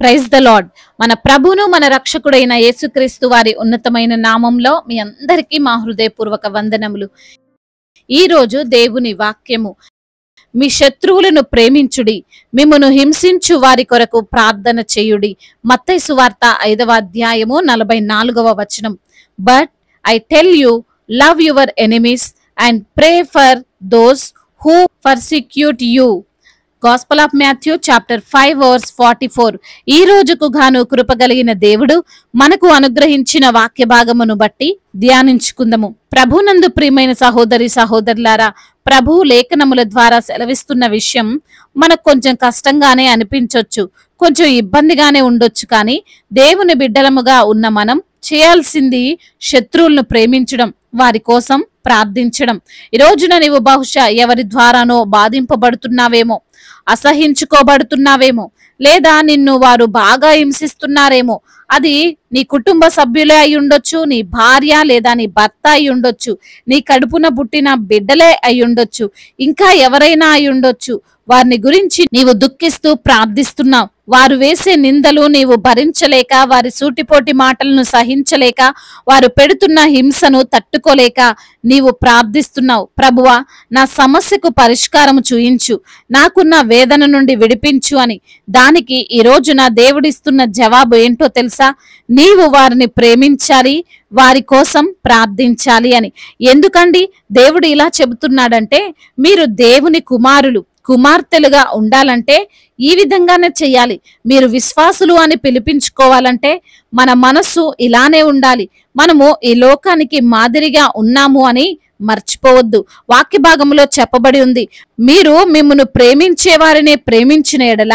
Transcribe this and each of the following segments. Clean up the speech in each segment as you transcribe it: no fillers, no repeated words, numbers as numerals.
Praise the lord. మన ప్రభును మన రక్షకుడైన యేసుక్రీస్తు వారి ఉన్నతమైన నామంలో మీ అందరికీ మా హృదయపూర్వక వందనములు. ఈ రోజు దేవుని వాక్యము, మీ శత్రువులను ప్రేమించుడి, మిమ్మును హింసించు వారి కొరకు ప్రార్థన చేయుడి. మత్తయి సువార్త 5వ అధ్యాయము 44వ వచనం. But I tell you, love your enemies and pray for those who persecute you. Gospel of Matthew chapter 5 verse 44. ఈ రోజుకు గాను కృపగలిగిన దేవుడు మనకు అనుగ్రహించిన వాక్య భాగమును బట్టి ధ్యానించుకుందాము. ప్రభునందు ప్రియమైన సహోదరి సహోదరులారా, ప్రభు లేఖనముల ద్వారా సెలవిస్తున్న విషయం మనకు కొంచెం కష్టంగానే అనిపించొచ్చు, కొంచెం ఇబ్బందిగానే ఉండొచ్చు. కానీ దేవుని బిడ్డలముగా ఉన్న మనం చేయాల్సింది శత్రువులను ప్రేమించడం, వారి కోసం ప్రార్థించడం. ఈ రోజున నీవు బహుశా ఎవరి ద్వారానో బాధింపబడుతున్నావేమో, అసహించుకోబడుతున్నావేమో, లేదా నిన్ను వారు బాగా హింసిస్తున్నారేమో. అది నీ కుటుంబ సభ్యులే అయి ఉండొచ్చు, నీ భార్య లేదా నీ భర్త అయి ఉండొచ్చు, నీ కడుపున పుట్టిన బిడ్డలే అయి ఉండొచ్చు, ఇంకా ఎవరైనా అయి ఉండొచ్చు. వారిని గురించి నీవు దుఃఖిస్తూ ప్రార్థిస్తున్నావు. వారు వేసే నిందలు నీవు భరించలేక, వారి సూటిపోటి మాటలను సహించలేక, వారు పెడుతున్న హింసను తట్టుకోలేక నీవు ప్రార్థిస్తున్నావు. ప్రభువా, నా సమస్యకు పరిష్కారం చూయించు, నాకున్న వేదన నుండి విడిపించు అని. దానికి ఈ రోజు నా దేవుడిస్తున్న జవాబు ఏంటో తెలుసా? నీవు వారిని ప్రేమించాలి, వారి కోసం ప్రార్థించాలి అని. ఎందుకండి దేవుడు ఇలా చెబుతున్నాడంటే, మీరు దేవుని కుమారులు కుమార్తెలుగా ఉండాలంటే ఈ విధంగానే చెయ్యాలి. మీరు విశ్వాసులు అని పిలిపించుకోవాలంటే మన మనస్సు ఇలానే ఉండాలి. మనము ఈ లోకానికి మాదిరిగా ఉన్నాము అని మర్చిపోవద్దు. వాక్య భాగంలో చెప్పబడి ఉంది, మీరు మిమ్మును ప్రేమించే వారినే ప్రేమించిన ఎడల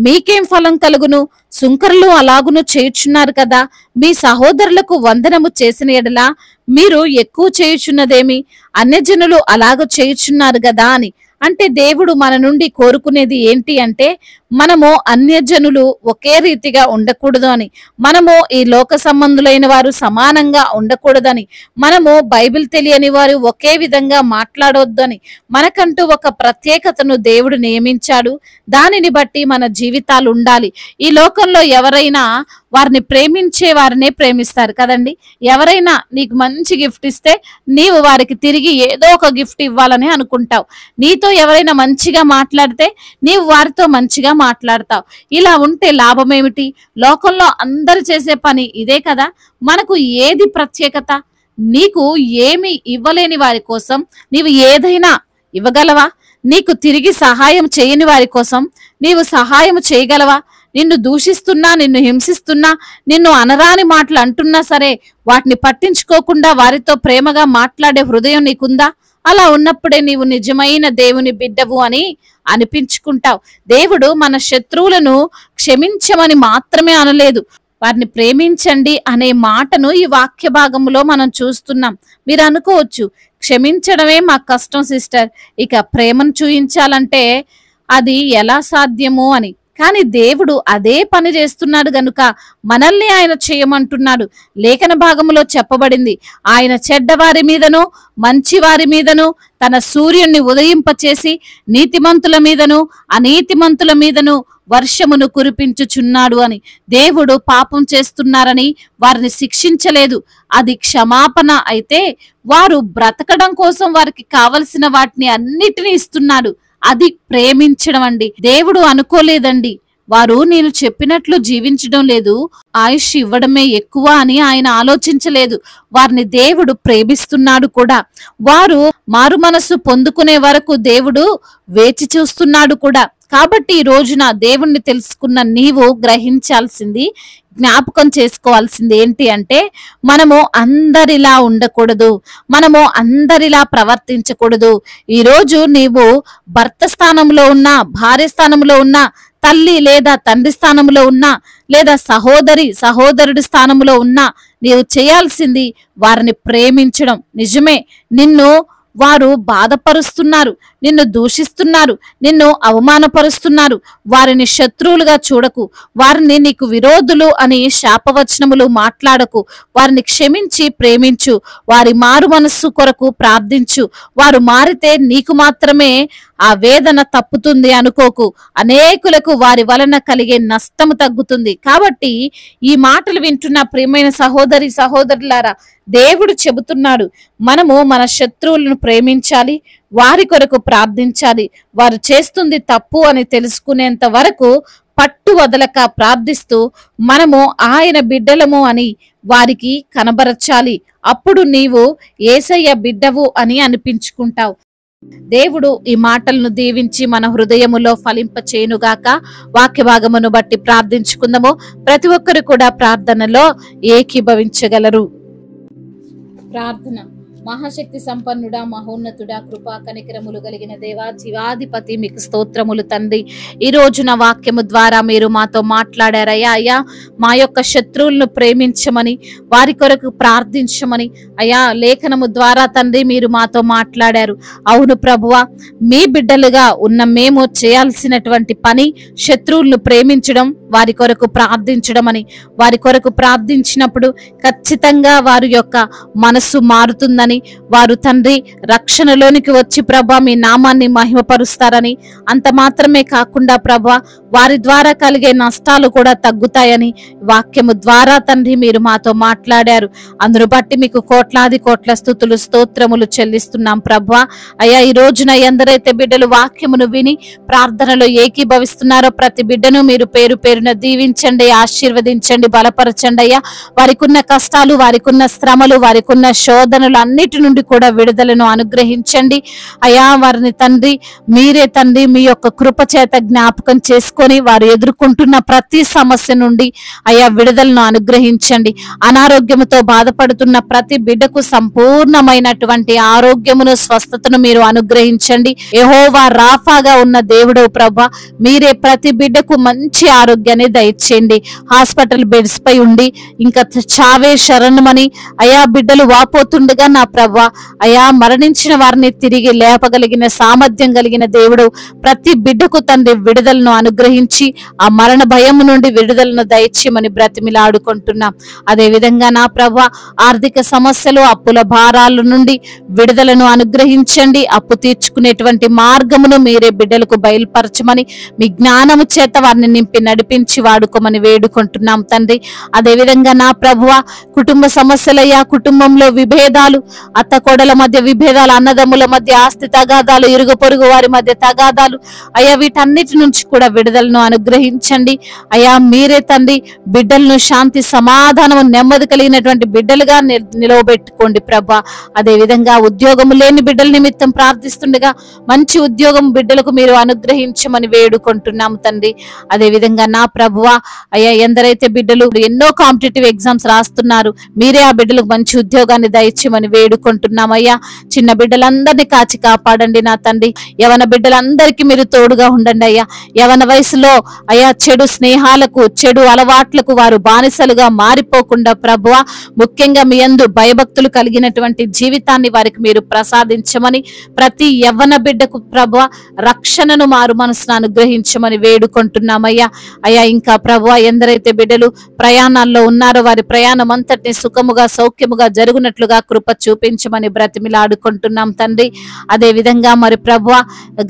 మీకేం ఫలం కలుగును? సుంకరులు అలాగును చేయుచున్నారు కదా. మీ సహోదరులకు వందనము చేసిన ఎడల మీరు ఎక్కువ చేయుచున్నదేమి? అన్యజనులు అలాగ చేయుచున్నారు కదా అని. అంటే దేవుడు మన నుండి కోరుకునేది ఏంటి అంటే, మనము అన్యజనులు ఒకే రీతిగా ఉండకూడదు అని, మనము ఈ లోక సంబంధులైన వారు సమానంగా ఉండకూడదని, మనము బైబిల్ తెలియని వారు ఒకే విధంగా మాట్లాడొద్దు అని, మనకంటూ ఒక ప్రత్యేకతను దేవుడు నియమించాడు. దానిని బట్టి మన జీవితాలు ఉండాలి. ఈ లోకంలో ఎవరైనా వారిని ప్రేమించే వారినే ప్రేమిస్తారు కదండి. ఎవరైనా నీకు మంచి గిఫ్ట్ ఇస్తే నీవు వారికి తిరిగి ఏదో ఒక గిఫ్ట్ ఇవ్వాలని అనుకుంటావు. నీతో ఎవరైనా మంచిగా మాట్లాడితే నీవు వారితో మంచిగా మాట్లాడతావు. ఇలా ఉంటే లాభం ఏమిటి? లోకంలో అందరు చేసే పని ఇదే కదా. మనకు ఏది ప్రత్యేకత? నీకు ఏమి ఇవ్వలేని వారి కోసం నీవు ఏదైనా ఇవ్వగలవా? నీకు తిరిగి సహాయం చేయని వారి కోసం నీవు సహాయం చేయగలవా? నిన్ను దూషిస్తున్నా, నిన్ను హింసిస్తున్నా, నిన్ను అనరాని మాటలు అంటున్నా సరే వాటిని పట్టించుకోకుండా వారితో ప్రేమగా మాట్లాడే హృదయం నీకుందా? అలా ఉన్నప్పుడే నీవు నిజమైన దేవుని బిడ్డవు అని అనిపించుకుంటావు. దేవుడు మన శత్రువులను క్షమించమని మాత్రమే అనలేదు, వారిని ప్రేమించండి అనే మాటను ఈ వాక్య భాగంలో మనం చూస్తున్నాం. మీరు అనుకోవచ్చు, క్షమించడమే మాకు కష్టం సిస్టర్, ఇక ప్రేమను చూయించాలంటే అది ఎలా సాధ్యము అని. కానీ దేవుడు అదే పని చేస్తున్నాడు గనుక మనల్ని ఆయన చేయమంటున్నాడు. లేఖన భాగంలో చెప్పబడింది, ఆయన చెడ్డవారి మీదను మంచివారి మీదను తన సూర్యుణ్ణి ఉదయింపచేసి నీతిమంతుల మీదను అనీతిమంతుల మీదను వర్షమును కురిపించుచున్నాడు అని. దేవుడు పాపం చేస్తున్నారని వారిని శిక్షించలేదు, అది క్షమాపణ. అయితే వారు బ్రతకడం కోసం వారికి కావలసిన వాటిని అన్నిటినీ ఇస్తున్నాడు. అది ప్రేమించడం అండి. దేవుడు అనుకోలేదండి, వారు నేను చెప్పినట్లు జీవించడం లేదు, ఆయుష్ ఇవ్వడమే ఎక్కువ అని ఆయన ఆలోచించలేదు. వారిని దేవుడు ప్రేమిస్తున్నాడు కూడా. వారు మారు మనస్సు పొందుకునే వరకు దేవుడు వేచి చూస్తున్నాడు కూడా. కాబట్టి ఈ రోజున దేవుణ్ణి తెలుసుకున్న నీవు గ్రహించాల్సింది, జ్ఞాపకం చేసుకోవాల్సింది ఏంటి అంటే, మనము అందరిలా ఉండకూడదు, మనము అందరిలా ప్రవర్తించకూడదు. ఈరోజు నీవు భర్త స్థానంలో ఉన్నా, భార్య స్థానంలో ఉన్నా, తల్లి లేదా తండ్రి స్థానంలో ఉన్నా, లేదా సహోదరుడి స్థానంలో ఉన్నా, నీవు చేయాల్సింది వారిని ప్రేమించడం. నిజమే, నిన్ను వారు బాధపరుస్తున్నారు, నిన్ను దూషిస్తున్నారు, నిన్ను అవమానపరుస్తున్నారు. వారిని శత్రువులుగా చూడకు, వారిని నీకు విరోధులు అని శాపవచనములు మాట్లాడకు. వారిని క్షమించి ప్రేమించు, వారి మారు మనస్సు కొరకు ప్రార్థించు. వారు మారితే నీకు మాత్రమే ఆ వేదన తప్పుతుంది అనుకోకు, అనేకులకు వారి వలన కలిగే నష్టము తగ్గుతుంది. కాబట్టి ఈ మాటలు వింటున్న ప్రియమైన సహోదరి సహోదరులారా, దేవుడు చెబుతున్నాడు, మనము మన శత్రువులను ప్రేమించాలి, వారి కొరకు ప్రార్థించాలి. వారు చేస్తుంది తప్పు అని తెలుసుకునేంత వరకు పట్టు వదలక ప్రార్థిస్తూ మనము ఆయన బిడ్డలము అని వారికి కనబరచాలి. అప్పుడు నీవు యేసయ్య బిడ్డవు అని అనిపించుకుంటావు. దేవుడు ఈ మాటలను దీవించి మన హృదయములో ఫలింప చేయునుగాక. వాక్య భాగమును బట్టి ప్రార్థించుకుందాము. ప్రతి ఒక్కరు కూడా ప్రార్థనలో ఏకీభవించగలరు. ప్రార్థన. మహాశక్తి సంపన్నుడా, మహోన్నతుడా, కృపా కనికరములు కలిగిన దేవా, జీవాధిపతి, మీకు స్తోత్రములు తండ్రి. ఈ రోజున వాక్యము ద్వారా మీరు మాతో మాట్లాడారయ్యా. అయ్యా, మా యొక్క శత్రువులను ప్రేమించమని, వారి కొరకు ప్రార్థించమని అయ్యా లేఖనము ద్వారా తండ్రి మీరు మాతో మాట్లాడారు. అవును ప్రభువా, మీ బిడ్డలుగా ఉన్న మేము చేయాల్సినటువంటి పని శత్రువులను ప్రేమించడం, వారి కొరకు ప్రార్థించడం అని. వారి కొరకు ప్రార్థించినప్పుడు ఖచ్చితంగా వారి యొక్క మనసు మారుతుందని, వారు తండ్రి రక్షణలోనికి వచ్చి ప్రభా మీ నామాన్ని మహిమపరుస్తారని, అంత మాత్రమే కాకుండా ప్రభా వారి ద్వారా కలిగే నష్టాలు కూడా తగ్గుతాయని వాక్యము ద్వారా తండ్రి మీరు మాతో మాట్లాడారు. అందును బట్టి మీకు కోట్లాది కోట్ల స్తుతులు స్తోత్రములు చెల్లిస్తున్నాం ప్రభా. అయ్యా, ఈ రోజున ఎందరైతే బిడ్డలు వాక్యమును విని ప్రార్థనలో ఏకీభవిస్తున్నారో ప్రతి బిడ్డను మీరు పేరు పేరున దీవించండి, ఆశీర్వదించండి, బలపరచండి. అయ్యా, వారికున్న కష్టాలు, వారికున్న శ్రమలు, వారికున్న శోధనలు అన్నిటి నుండి కూడా విడుదలను అనుగ్రహించండి. అయ్యా, వారిని తండ్రి మీరే తండ్రి మీ యొక్క కృప చేత జ్ఞాపకం చేసుకొని వారు ఎదుర్కొంటున్న ప్రతి సమస్య నుండి అయ్యా విడుదలను అనుగ్రహించండి. అనారోగ్యముతో బాధపడుతున్న ప్రతి బిడ్డకు సంపూర్ణమైనటువంటి ఆరోగ్యమును, స్వస్థతను మీరు అనుగ్రహించండి. యెహోవా రాఫాగా ఉన్న దేవుడు ప్రభా, మీరే ప్రతి బిడ్డకు మంచి ఆరోగ్యాన్ని దయచేయండి. హాస్పిటల్ బెడ్స్ పై ఉండి ఇంకా చావే శరణమని అయా బిడ్డలు వాపోతుండగా నా ప్రభా అయా మరణించిన వారిని తిరిగి లేపగలిగిన సామర్థ్యం కలిగిన దేవుడు ప్రతి బిడ్డకు తండ్రి విడుదలను అనుగ్రహించి ఆ మరణ భయం నుండి విడుదలను దయచేయమని బ్రతిమిలాడుకుంటున్నాం. అదే విధంగా నా ప్రభా ఆర్థిక సమస్యలు, అప్పుల భారాల నుండి విడుదలను అనుగ్రహించండి. అప్పు తీర్చుకునేటువంటి మార్గమును మీరే బిడ్డలకు బయలుపరచమని మీ జ్ఞానము చేత వారిని నింపి నడిపించి వాడుకోమని వేడుకుంటున్నాం తండ్రి. అదే విధంగా నా ప్రభువా కుటుంబ సమస్యలయ్యా, కుటుంబంలో విభేదాలు, అత్త కోడల మధ్య విభేదాలు, అన్నదమ్ముల మధ్య ఆస్తి తగాదాలు, ఇరుగు పొరుగు వారి మధ్య తగాదాలు అయ్యా వీటన్నిటి నుంచి కూడా విడుదలను అనుగ్రహించండి. అయ్యా మీరే తండ్రి బిడ్డలను శాంతి, సమాధానము, నెమ్మది కలిగినటువంటి బిడ్డలుగా నిలవబెట్టుకోండి ప్రభా. అదే విధంగా ఉద్యోగము లేని బిడ్డల నిమిత్తం ప్రార్థిస్తుండగా మంచి ఉద్యోగం బిడ్డలకు మీరు అనుగ్రహించమని వేడుకుంటున్నాము తండ్రి. అదే విధంగా నా ప్రభువా అయ్యా ఎందరైతే బిడ్డలు ఎన్నో కాంపిటేటివ్ ఎగ్జామ్స్ రాస్తున్నారు, మీరే ఆ బిడ్డలకు మంచి ఉద్యోగాన్ని దయచేయమని వేడుకుంటున్నామయ్యా. చిన్న బిడ్డలందరినీ కాచి కాపాడండి నా తండ్రి. యవన బిడ్డలందరికీ మీరు తోడుగా ఉండండి అయ్యా. యవన వయసులో అయ్యా చెడు స్నేహాలకు, చెడు అలవాట్లకు వారు బానిసలుగా మారిపోకుండా ప్రభువా ముఖ్యంగా మీ యందు భయభక్తులు కలిగినటువంటి జీవితాన్ని వారికి మీరు ప్రసాదించమని, ప్రతి యవ్వన బిడ్డకు ప్రభువా రక్షణను, మారు మనసును అనుగ్రహించమని వేడుకుంటున్నామయ్యా. అయ్యా ఇంకా ప్రభువా ఎందరైతే బిడ్డలు ప్రయాణాల్లో ఉన్నారో వారి ప్రయాణం అంతటిని సుఖముగా సౌఖ్యముగా జరుగునట్లుగా కృప చూపించమని బ్రతిమిలాడుకుంటున్నాం తండ్రి. అదే విధంగా మరి ప్రభువా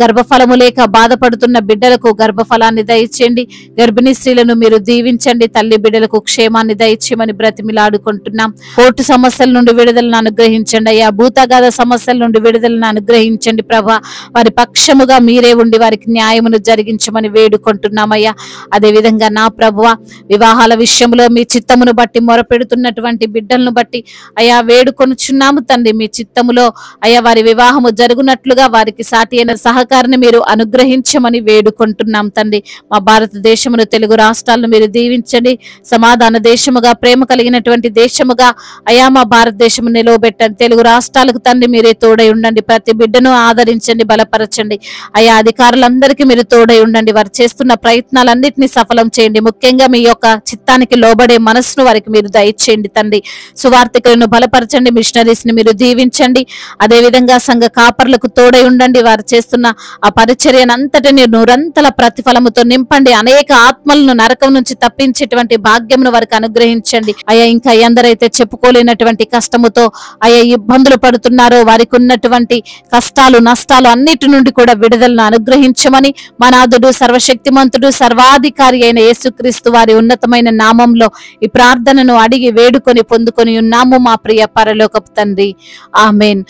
గర్భఫలము లేక బాధపడుతున్న బిడ్డలకు గర్భఫలాన్ని దయచేయండి. గర్భిణీ స్త్రీలను మీరు దీవించండి. తల్లి బిడ్డలకు క్షేమాన్ని దయచేయమని బ్రతిమిలాడుకుంటున్నాం. కోర్టు సమస్యల నుండి విడుదలను అనుగ్రహించండి అయ్యా. భూతగాథ సమస్యల నుండి విడుదలను అనుగ్రహించండి ప్రభా. వారి పక్షముగా మీరే ఉండి వారికి న్యాయమును జరిగించమని వేడుకుంటున్నామయ్యా. అదే విధంగా నా ప్రభువా వివాహాల విషయంలో మీ చిత్తమును బట్టి మొరపెడుతున్నటువంటి బిడ్డలను బట్టి అయ్యా వేడుకొనుచున్నాము తండ్రి. మీ చిత్తములో అయ్యా వారి వివాహము జరుగునట్లుగా వారికి సాటి అయిన సహకారాన్ని మీరు అనుగ్రహించమని వేడుకుంటున్నాం తండ్రి. మా భారతదేశమును, తెలుగు రాష్ట్రాలను మీరు దీవించండి. సమాధాన దేశముగా, ప్రేమ కలిగినటువంటి దేశముగా అయ్యా మా భారతదేశము నిలవబెట్టండి. తెలుగు రాష్ట్రాలకు తండ్రి మీరే తోడై ఉండండి. ప్రతి బిడ్డను ఆదరించండి, బలపరచండి అయ్యా. అధికారులందరికీ మీరు తోడై ఉండండి. వారు చేస్తున్న ప్రయత్నాలన్నింటినీ సఫలం చేయండి. ముఖ్యంగా మీ యొక్క చిత్తానికి లోబడే మనసును వారికి మీరు దయచేయండి తండ్రి. సువార్థికులను బలపరచండి. మిషనరీస్ ని మీరు దీవించండి. అదే విధంగా సంఘ కాపర్లకు తోడై ఉండండి. వారు చేస్తున్న ఆ పరిచర్యనంతటిని నూరంతల ప్రతిఫలముతో నింపండి. అనేక ఆత్మలను నరకం నుంచి తప్పించేటువంటి భాగ్యమును వారికి అనుగ్రహించండి. అయ్యా, ఇంకా ఎందరైతే చెప్పుకోలేనటువంటి కష్టముతో అయ్యా ఇబ్బందులు పడుతున్నారో వారికి ఉన్నటువంటి కష్టాలు నష్టాలు అన్నిటి నుండి కూడా విడుదలను అనుగ్రహించమని మా నాథుడు సర్వశక్తిమంతుడు సర్వాధికారి అయిన యేసుక్రీస్తు వారి ఉన్నతమైన నామంలో ఈ ప్రార్థనను అడిగి వేడుకొని పొందుకొని ఉన్నాము మా ప్రియ పరలోకపు తండ్రి. ఆమేన్.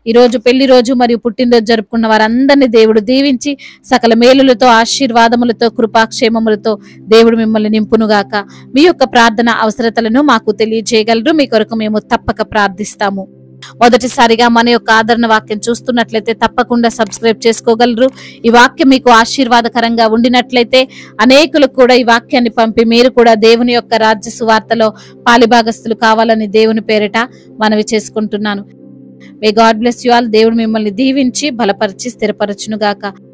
ఈ రోజు పెళ్లి రోజు మరియు పుట్టినరోజు జరుపుకున్న వారందరినీ దేవుడు దీవించి సకల మేలులతో ఆశీర్వాదములతో కృపాక్షేమములతో దేవుడు మిమ్మల్ని నింపునుగాక. మీ యొక్క ప్రార్థన అవసరతలను మాకు తెలియజేయగలరు. మీ కొరకు మేము తప్పక ప్రార్థిస్తాము. మొదటిసారిగా మన యొక్క ఆదరణ వాక్యం చూస్తున్నట్లయితే తప్పకుండా సబ్స్క్రైబ్ చేసుకోగలరు. ఈ వాక్యం మీకు ఆశీర్వాదకరంగా ఉండినట్లయితే అనేకులకు కూడా ఈ వాక్యాన్ని పంపి మీరు కూడా దేవుని యొక్క రాజ్య సువార్తలో పాలిభాగస్తులు కావాలని దేవుని పేరిట మనవి చేసుకుంటున్నాను. May God bless you all. దేవుడు మిమ్మల్ని దీవించి బలపరిచి స్థిరపరచును గాక.